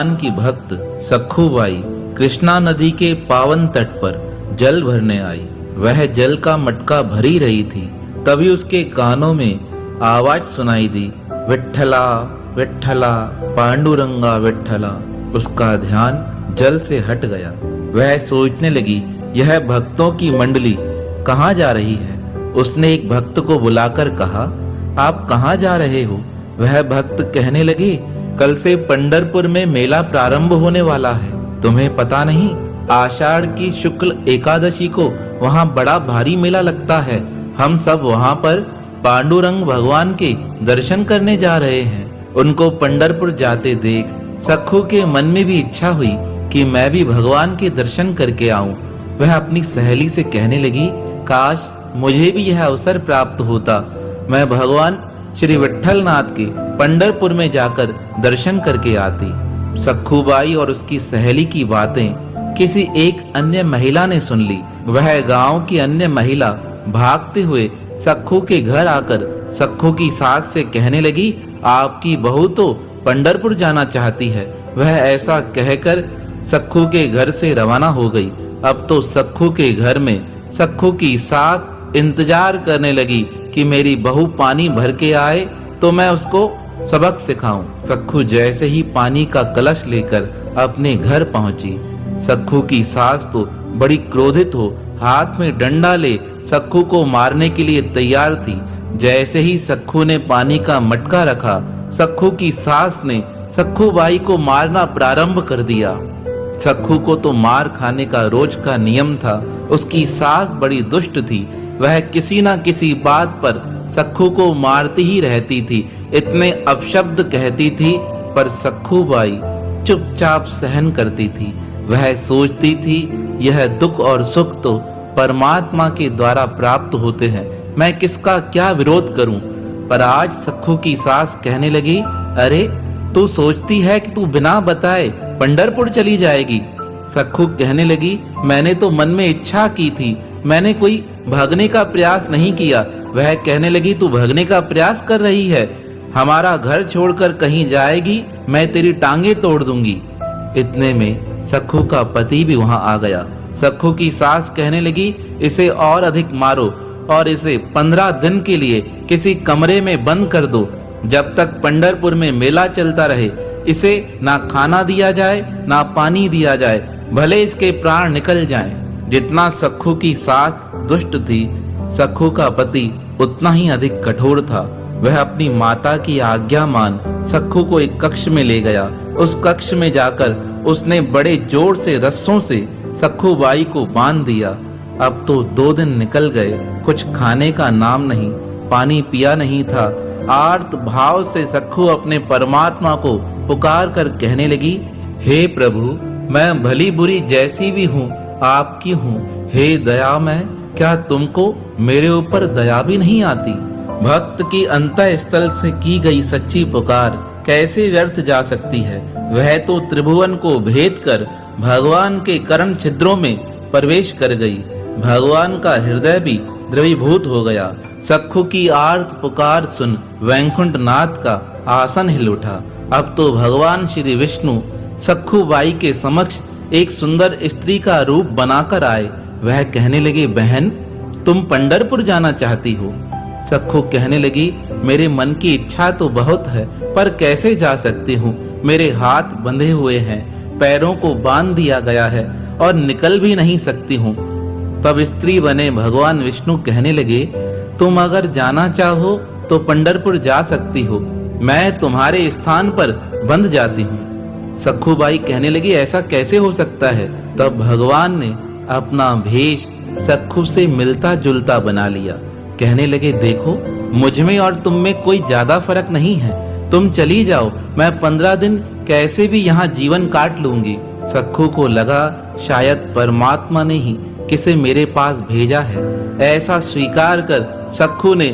भगवान की भक्त सखुबाई कृष्णा नदी के पावन तट पर जल भरने आई। वह जल का मटका भरी रही थी, तभी उसके कानों में आवाज सुनाई दी, विठ्ठला विठ्ठला पांडुरंगा विठ्ठला। उसका ध्यान जल से हट गया। वह सोचने लगी, यह भक्तों की मंडली कहाँ जा रही है। उसने एक भक्त को बुलाकर कहा, आप कहाँ जा रहे हो। वह भक्त कहने लगे, कल से पंढरपुर में मेला प्रारंभ होने वाला है, तुम्हें पता नहीं। आषाढ़ की शुक्ल एकादशी को वहाँ बड़ा भारी मेला लगता है। हम सब वहाँ पर पांडुरंग भगवान के दर्शन करने जा रहे हैं। उनको पंढरपुर जाते देख सखू के मन में भी इच्छा हुई कि मैं भी भगवान के दर्शन करके आऊं। वह अपनी सहेली से कहने लगी, काश मुझे भी यह अवसर प्राप्त होता, मैं भगवान श्री विठ्ठलनाथ के पंढरपुर में जाकर दर्शन करके आती। सखुबाई और उसकी सहेली की बातें किसी एक अन्य महिला ने सुन ली। वह गांव की अन्य महिला भागते हुए सखू के घर आकर सखू की सास से कहने लगी, आपकी बहू तो पंढरपुर जाना चाहती है। वह ऐसा कहकर सखू के घर से रवाना हो गई। अब तो सखू के घर में सखू की सास इंतजार करने लगी कि मेरी बहू पानी भर के आए तो मैं उसको सबक सिखाऊं। सखू जैसे ही पानी का कलश लेकर अपने घर पहुंची, सखू की सास तो बड़ी क्रोधित हो हाथ में डंडा ले सखू को मारने के लिए तैयार थी। जैसे ही सखू ने पानी का मटका रखा, सखू की सास ने सखुबाई को मारना प्रारंभ कर दिया। सखू को तो मार खाने का रोज का नियम था। उसकी सास बड़ी दुष्ट थी। वह किसी ना किसी बात पर सखू को मारती ही रहती थी, इतने अपशब्द कहती थी, पर सखुबाई चुपचाप सहन करती थी। वह सोचती थी, यह दुख और सुख तो परमात्मा के द्वारा प्राप्त होते हैं, मैं किसका क्या विरोध करूं। पर आज सखू की सास कहने लगी, अरे तू सोचती है कि तू बिना बताए पंढरपुर चली जाएगी। सखू कहने लगी, मैंने तो मन में इच्छा की थी, मैंने कोई भागने का प्रयास नहीं किया। वह कहने लगी, तू भागने का प्रयास कर रही है, हमारा घर छोड़कर कहीं जाएगी, मैं तेरी टांगे तोड़ दूंगी। इतने में सखू का पति भी वहां आ गया। सखू की सास कहने लगी, इसे और अधिक मारो और इसे 15 दिन के लिए किसी कमरे में बंद कर दो, जब तक पंढरपुर में मेला चलता रहे। इसे ना खाना दिया जाए ना पानी दिया जाए, भले इसके प्राण निकल जाएं। जितना सखू की सास दुष्ट थी, सखू का पति उतना ही अधिक कठोर था। वह अपनी माता की आज्ञा मान सखू को एक कक्ष में ले गया। उस कक्ष में जाकर उसने बड़े जोर से रस्सों से सखुबाई को बांध दिया। अब तो 2 दिन निकल गए, कुछ खाने का नाम नहीं, पानी पिया नहीं था। आर्त भाव से सखू अपने परमात्मा को पुकार कर कहने लगी, हे प्रभु, मैं भली बुरी जैसी भी हूँ आपकी हूँ। हे दयामय, क्या तुमको मेरे ऊपर दया भी नहीं आती। भक्त की अंतः स्थल से की गई सच्ची पुकार कैसे व्यर्थ जा सकती है। वह तो त्रिभुवन को भेद कर भगवान के कर्ण छिद्रों में प्रवेश कर गई। भगवान का हृदय भी द्रवीभूत हो गया। सखू की आर्त पुकार सुन वैकुंठ नाथ का आसन हिल उठा। अब तो भगवान श्री विष्णु सखुबाई के समक्ष एक सुंदर स्त्री का रूप बनाकर आए। वह कहने लगे, बहन तुम पंढरपुर जाना चाहती हो। सखू कहने लगी, मेरे मन की इच्छा तो बहुत है, पर कैसे जा सकती हूँ। मेरे हाथ बंधे हुए हैं, पैरों को बांध दिया गया है और निकल भी नहीं सकती हूँ। तब स्त्री बने भगवान विष्णु कहने लगे, तुम अगर जाना चाहो तो पंढरपुर जा सकती हो, मैं तुम्हारे स्थान पर बंध जाती हूँ। सखुबाई कहने लगी, ऐसा कैसे हो सकता है। तब भगवान ने अपना भेष सखू से मिलता जुलता बना लिया। कहने लगे, देखो मुझ में और तुम में कोई ज्यादा फर्क नहीं है, तुम चली जाओ, मैं 15 दिन कैसे भी यहाँ जीवन काट लूंगी। सखू को लगा शायद परमात्मा ने ही किसे मेरे पास भेजा है। ऐसा स्वीकार कर सखू ने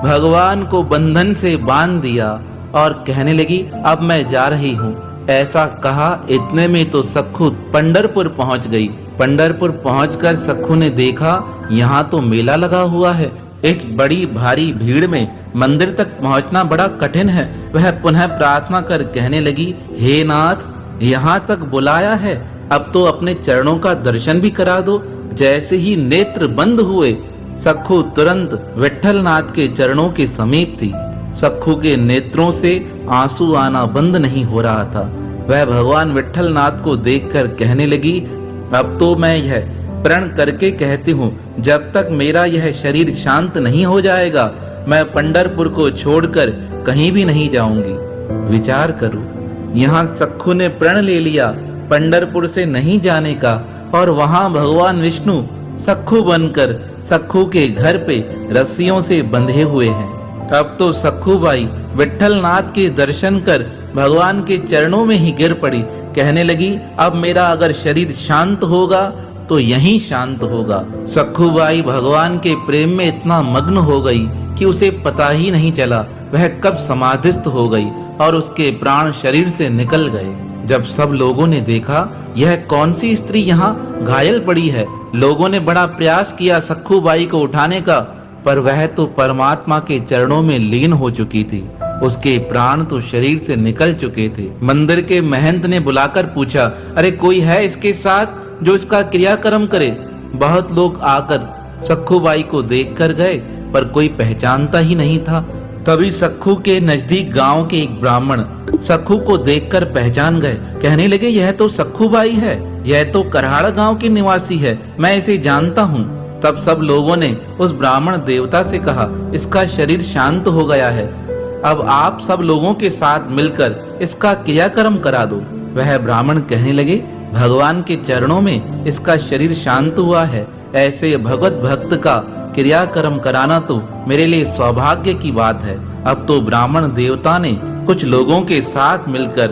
भगवान को बंधन से बांध दिया और कहने लगी, अब मैं जा रही हूँ। ऐसा कहा, इतने में तो सखू पंढरपुर पहुंच गई। पंढरपुर पहुंचकर सखू ने देखा, यहाँ तो मेला लगा हुआ है। इस बड़ी भारी भीड़ में मंदिर तक पहुंचना बड़ा कठिन है। वह पुनः प्रार्थना कर कहने लगी, हे नाथ, यहाँ तक बुलाया है, अब तो अपने चरणों का दर्शन भी करा दो। जैसे ही नेत्र बंद हुए, सखू तुरंत विट्ठलनाथ के चरणों के समीप थी। सखू के नेत्रों से आंसू आना बंद नहीं हो रहा था। वह भगवान विट्ठलनाथ को देखकर कहने लगी, अब तो मैं यह प्रण करके कहती हूँ, जब तक मेरा यह शरीर शांत नहीं हो जाएगा, मैं पंढरपुर को छोड़कर कहीं भी नहीं जाऊंगी। विचार करो, यहाँ सखू ने प्रण ले लिया पंढरपुर से नहीं जाने का, और वहां भगवान विष्णु सखू बनकर सखू के घर पे रस्सियों से बंधे हुए हैं। अब तो सखूबाई विट्ठलनाथ के दर्शन कर भगवान के चरणों में ही गिर पड़ी। कहने लगी, अब मेरा अगर शरीर शांत होगा तो यहीं शांत होगा। सखूबाई भगवान के प्रेम में इतना मग्न हो गई कि उसे पता ही नहीं चला वह कब समाधिस्थ हो गई और उसके प्राण शरीर से निकल गए। जब सब लोगों ने देखा यह कौन सी स्त्री यहाँ घायल पड़ी है, लोगों ने बड़ा प्रयास किया सखूबाई को उठाने का, पर वह तो परमात्मा के चरणों में लीन हो चुकी थी। उसके प्राण तो शरीर से निकल चुके थे। मंदिर के महंत ने बुलाकर पूछा, अरे कोई है इसके साथ जो इसका क्रियाक्रम करे? बहुत लोग आकर सखूबाई को देख कर गए, पर कोई पहचानता ही नहीं था। तभी सखू के नजदीक गांव के एक ब्राह्मण सखू को देखकर पहचान गए। कहने लगे, यह तो सखूबाई है, यह तो करहाड़ गांव की निवासी है, मैं इसे जानता हूँ। तब सब लोगों ने उस ब्राह्मण देवता से कहा, इसका शरीर शांत हो गया है, अब आप सब लोगों के साथ मिलकर इसका क्रियाक्रम करा दो। वह ब्राह्मण कहने लगे, भगवान के चरणों में इसका शरीर शांत हुआ है, ऐसे भगवत भक्त का क्रियाक्रम कराना तो मेरे लिए सौभाग्य की बात है। अब तो ब्राह्मण देवता ने कुछ लोगों के साथ मिलकर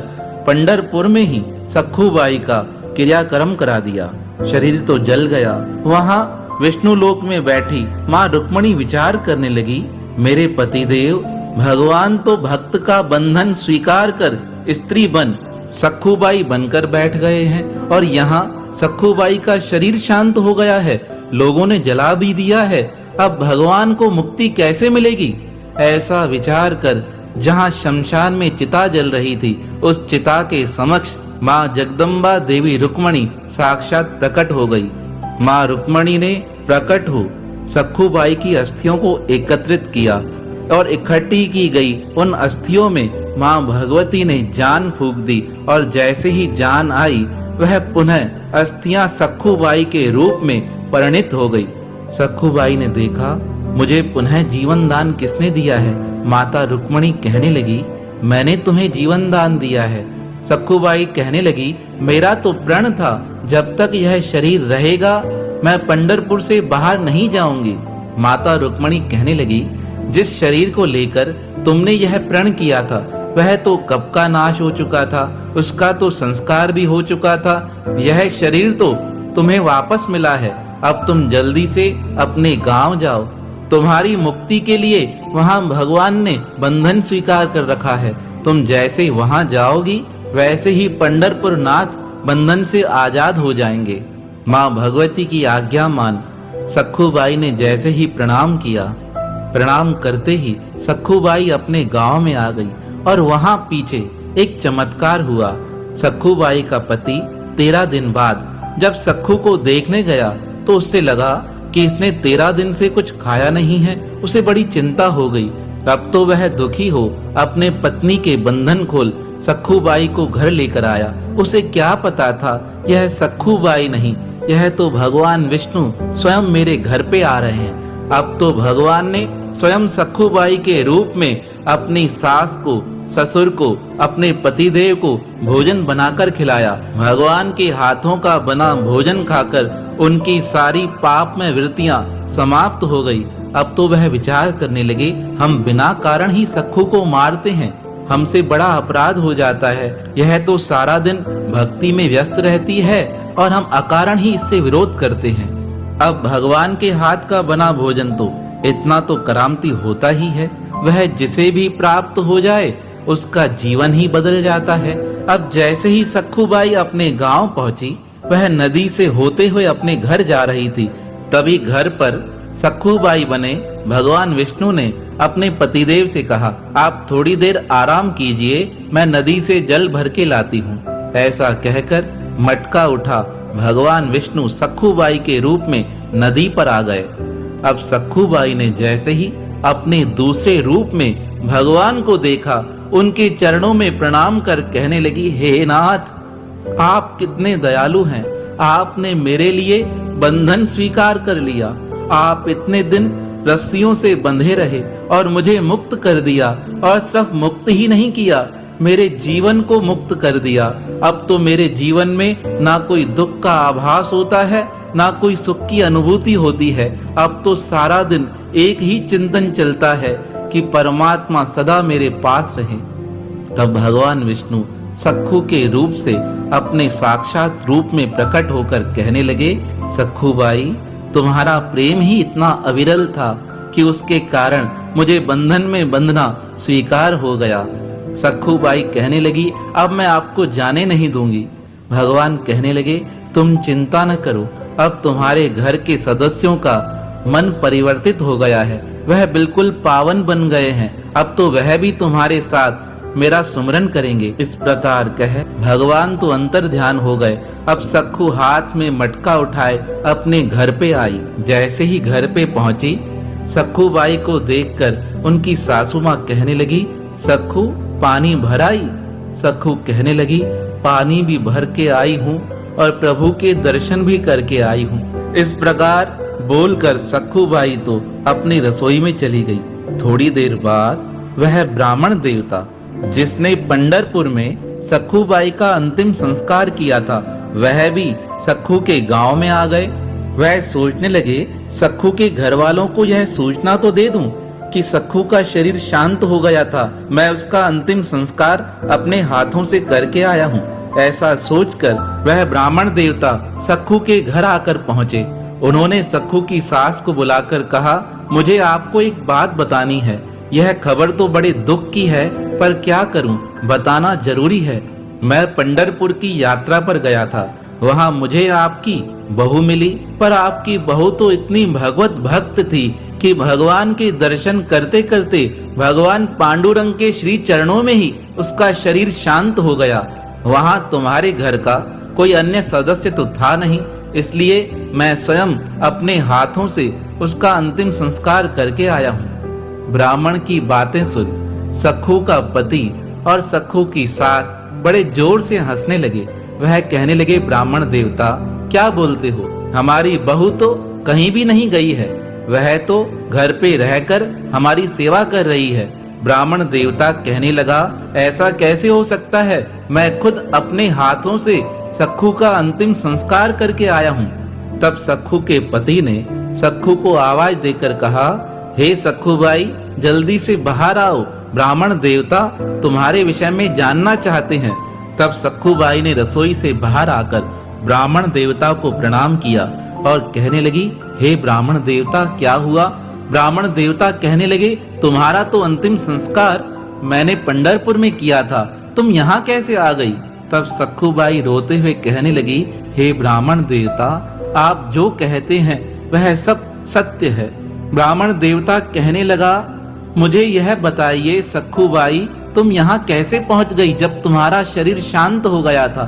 पंढरपुर में ही सखूबाई का क्रियाक्रम करा दिया। शरीर तो जल गया। वहां विष्णु लोक में बैठी माँ रुक्मणी विचार करने लगी, मेरे पतिदेव भगवान तो भक्त का बंधन स्वीकार कर स्त्री बन सखूबाई बनकर बैठ गए हैं, और यहाँ सखूबाई का शरीर शांत हो गया है, लोगों ने जला भी दिया है, अब भगवान को मुक्ति कैसे मिलेगी? ऐसा विचार कर जहाँ शमशान में चिता जल रही थी, उस चिता के समक्ष माँ जगदम्बा देवी रुक्मणी साक्षात प्रकट हो गई। माँ रुक्मणी ने प्रकट हो सखूबाई की अस्थियों को एकत्रित किया और इकट्ठी की गई उन अस्थियों में माँ भगवती ने जान फूंक दी, और जैसे ही जान आई वह पुनः अस्थियां सखूबाई के रूप में परिणित हो गई। सखूबाई ने देखा, मुझे पुनः जीवन दान किसने दिया है? माता रुक्मणी कहने लगी, मैंने तुम्हें जीवन दान दिया है। सखूबाई कहने लगी, मेरा तो प्रण था जब तक यह शरीर रहेगा मैं पंढरपुर से बाहर नहीं जाऊंगी। माता रुक्मणी कहने लगी, जिस शरीर को लेकर तुमने यह प्रण किया था वह तो कब का नाश हो चुका था, उसका तो संस्कार भी हो चुका था। यह शरीर तो तुम्हें वापस मिला है, अब तुम जल्दी से अपने गांव जाओ। तुम्हारी मुक्ति के लिए वहां भगवान ने बंधन स्वीकार कर रखा है। तुम जैसे वहां जाओगी वैसे ही पंढरपुर नाथ बंधन से आजाद हो जाएंगे। माँ भगवती की आज्ञा मान सखूबाई ने जैसे ही प्रणाम किया, प्रणाम करते ही सखूबाई अपने गांव में आ गई, और वहां पीछे एक चमत्कार हुआ। सखूबाई का पति 13 दिन बाद जब सखू को देखने गया तो उससे लगा कि इसने 13 दिन से कुछ खाया नहीं है। उसे बड़ी चिंता हो गई। अब तो वह दुखी हो अपने पत्नी के बंधन खोल सखूबाई को घर लेकर आया। उसे क्या पता था यह सखूबाई नहीं, यह तो भगवान विष्णु स्वयं मेरे घर पे आ रहे हैं। अब तो भगवान ने स्वयं सखूबाई के रूप में अपनी सास को, ससुर को, अपने पतिदेव को भोजन बनाकर खिलाया। भगवान के हाथों का बना भोजन खाकर उनकी सारी पाप में वृत्तियां समाप्त हो गई। अब तो वह विचार करने लगे, हम बिना कारण ही सखू को मारते हैं, हमसे बड़ा अपराध हो जाता है। यह तो सारा दिन भक्ति में व्यस्त रहती है और हम अकारण ही इससे विरोध करते हैं। अब भगवान के हाथ का बना भोजन तो इतना तो करामती होता ही है, वह जिसे भी प्राप्त हो जाए उसका जीवन ही बदल जाता है। अब जैसे ही सखूबाई अपने गांव पहुंची, वह नदी से होते हुए अपने घर जा रही थी। तभी घर पर सखूबाई बने भगवान विष्णु ने अपने पतिदेव से कहा, आप थोड़ी देर आराम कीजिए, मैं नदी से जल भर के लाती हूँ। ऐसा कहकर मटका उठा भगवान विष्णु सखूबाई के रूप में नदी पर आ गए। अब सखूबाई ने जैसे ही अपने दूसरे रूप में भगवान को देखा, उनके चरणों में प्रणाम कर कहने लगी, हे नाथ, आप कितने दयालु हैं। आपने मेरे लिए बंधन स्वीकार कर लिया। आप इतने दिन रस्सियों से बंधे रहे और मुझे मुक्त कर दिया, और सिर्फ मुक्त ही नहीं किया, मेरे जीवन को मुक्त कर दिया। अब तो मेरे जीवन में ना कोई दुख का आभास होता है, ना कोई सुख की अनुभूति होती है। अब तो सारा दिन एक ही चिंतन चलता है कि परमात्मा सदा मेरे पास रहे। तब भगवान विष्णु सखू के रूप से अपने साक्षात रूप में प्रकट होकर कहने लगे, सखूबाई, तुम्हारा प्रेम ही इतना अविरल था कि उसके कारण मुझे बंधन में बंधना स्वीकार हो गया। सखूबाई कहने लगी, अब मैं आपको जाने नहीं दूंगी। भगवान कहने लगे, तुम चिंता न करो, अब तुम्हारे घर के सदस्यों का मन परिवर्तित हो गया है, वह बिल्कुल पावन बन गए हैं। अब तो वह भी तुम्हारे साथ मेरा सुमरन करेंगे। इस प्रकार कह भगवान तो अंतर ध्यान हो गए। अब सखू हाथ में मटका उठाए अपने घर पे आई। जैसे ही घर पे पहुंची, सखूबाई को देखकर उनकी सासू माँ कहने लगी, सखू, पानी भर आई। सखू कहने लगी, पानी भी भर के आई हूँ और प्रभु के दर्शन भी करके आई हूँ। इस प्रकार बोलकर सखूबाई तो अपनी रसोई में चली गई। थोड़ी देर बाद वह ब्राह्मण देवता जिसने पंढरपुर में सखूबाई का अंतिम संस्कार किया था, वह भी सखू के गांव में आ गए। वह सोचने लगे, सखू के घर वालों को यह सूचना तो दे दूं कि सखू का शरीर शांत हो गया था, मैं उसका अंतिम संस्कार अपने हाथों से करके आया हूँ। ऐसा सोचकर वह ब्राह्मण देवता सखू के घर आकर पहुँचे। उन्होंने सखू की सास को बुलाकर कहा, मुझे आपको एक बात बतानी है। यह खबर तो बड़े दुख की है, पर क्या करूं, बताना जरूरी है। मैं पंढरपुर की यात्रा पर गया था, वहां मुझे आपकी बहू मिली, पर आपकी बहू तो इतनी भगवत भक्त थी कि भगवान के दर्शन करते करते भगवान पांडुरंग के श्री चरणों में ही उसका शरीर शांत हो गया। वहां तुम्हारे घर का कोई अन्य सदस्य तो था नहीं, इसलिए मैं स्वयं अपने हाथों से उसका अंतिम संस्कार करके आया हूँ। ब्राह्मण की बातें सुन सखू का पति और सखू की सास बड़े जोर से हंसने लगे। वह कहने लगे, ब्राह्मण देवता, क्या बोलते हो? हमारी बहू तो कहीं भी नहीं गई है, वह तो घर पे रहकर हमारी सेवा कर रही है। ब्राह्मण देवता कहने लगा, ऐसा कैसे हो सकता है? मैं खुद अपने हाथों से सखू का अंतिम संस्कार करके आया हूँ। तब सखू के पति ने सखू को आवाज देकर कहा, हे सखूबाई, जल्दी से बाहर आओ, ब्राह्मण देवता तुम्हारे विषय में जानना चाहते हैं। तब सखूबाई ने रसोई से बाहर आकर ब्राह्मण देवता को प्रणाम किया और कहने लगी, हे ब्राह्मण देवता, क्या हुआ? ब्राह्मण देवता कहने लगे, तुम्हारा तो अंतिम संस्कार मैंने पंढरपुर में किया था, तुम यहाँ कैसे आ गई? तब सखूबाई रोते हुए कहने लगी, हे ब्राह्मण देवता, आप जो कहते हैं वह सब सत्य है। ब्राह्मण देवता कहने लगा, मुझे यह बताइए सखूबाई, तुम यहाँ कैसे पहुंच गई जब तुम्हारा शरीर शांत हो गया था?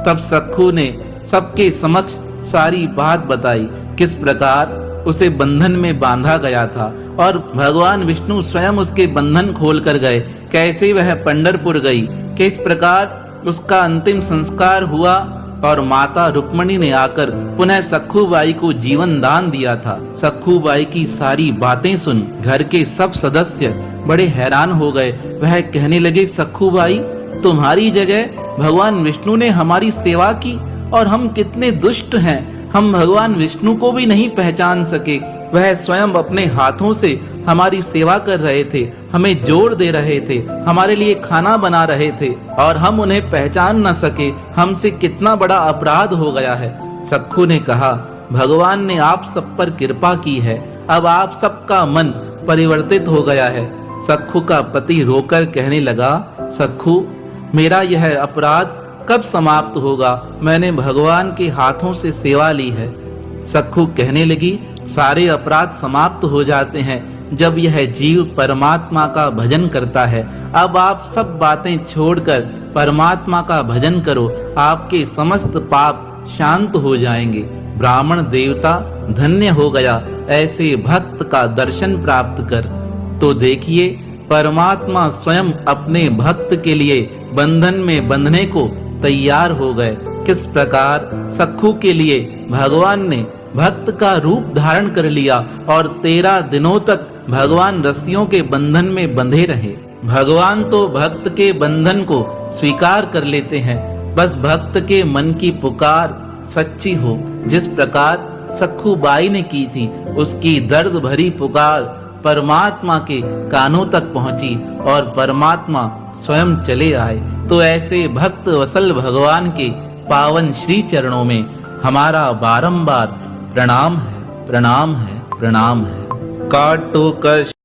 तब सखू ने सबके समक्ष सारी बात बताई, किस प्रकार उसे बंधन में बांधा गया था और भगवान विष्णु स्वयं उसके बंधन खोल कर गए, कैसे वह पंढरपुर गई, किस प्रकार उसका अंतिम संस्कार हुआ और माता रुक्मणी ने आकर पुनः सखूबाई को जीवन दान दिया था। सखूबाई की सारी बातें सुन घर के सब सदस्य बड़े हैरान हो गए। वह कहने लगे, सखूबाई, तुम्हारी जगह भगवान विष्णु ने हमारी सेवा की और हम कितने दुष्ट हैं, हम भगवान विष्णु को भी नहीं पहचान सके। वह स्वयं अपने हाथों से हमारी सेवा कर रहे थे, हमें जोर दे रहे थे, हमारे लिए खाना बना रहे थे और हम उन्हें पहचान न सके। हमसे कितना बड़ा अपराध हो गया है। सखू ने कहा, भगवान ने आप सब पर कृपा की है, अब आप सबका मन परिवर्तित हो गया है। सखू का पति रोकर कहने लगा, सखू, मेरा यह अपराध कब समाप्त होगा? मैंने भगवान के हाथों से सेवा ली है। सखू कहने लगी, सारे अपराध समाप्त हो जाते हैं जब यह जीव परमात्मा का भजन करता है। अब आप सब बातें छोड़कर परमात्मा का भजन करो, आपके समस्त पाप शांत हो जाएंगे। ब्राह्मण देवता धन्य हो गया, ऐसे भक्त का दर्शन प्राप्त कर। तो देखिए, परमात्मा स्वयं अपने भक्त के लिए बंधन में बंधने को तैयार हो गए। किस प्रकार सखू के लिए भगवान ने भक्त का रूप धारण कर लिया और 13 दिनों तक भगवान रस्सियों के बंधन में बंधे रहे। भगवान तो भक्त के बंधन को स्वीकार कर लेते हैं, बस भक्त के मन की पुकार सच्ची हो। जिस प्रकार सखू बाई ने की थी, उसकी दर्द भरी पुकार परमात्मा के कानों तक पहुंची और परमात्मा स्वयं चले आए। तो ऐसे भक्त वसल भगवान के पावन श्री चरणों में हमारा बारंबार प्रणाम है, प्रणाम है, प्रणाम है। काटो कष्ट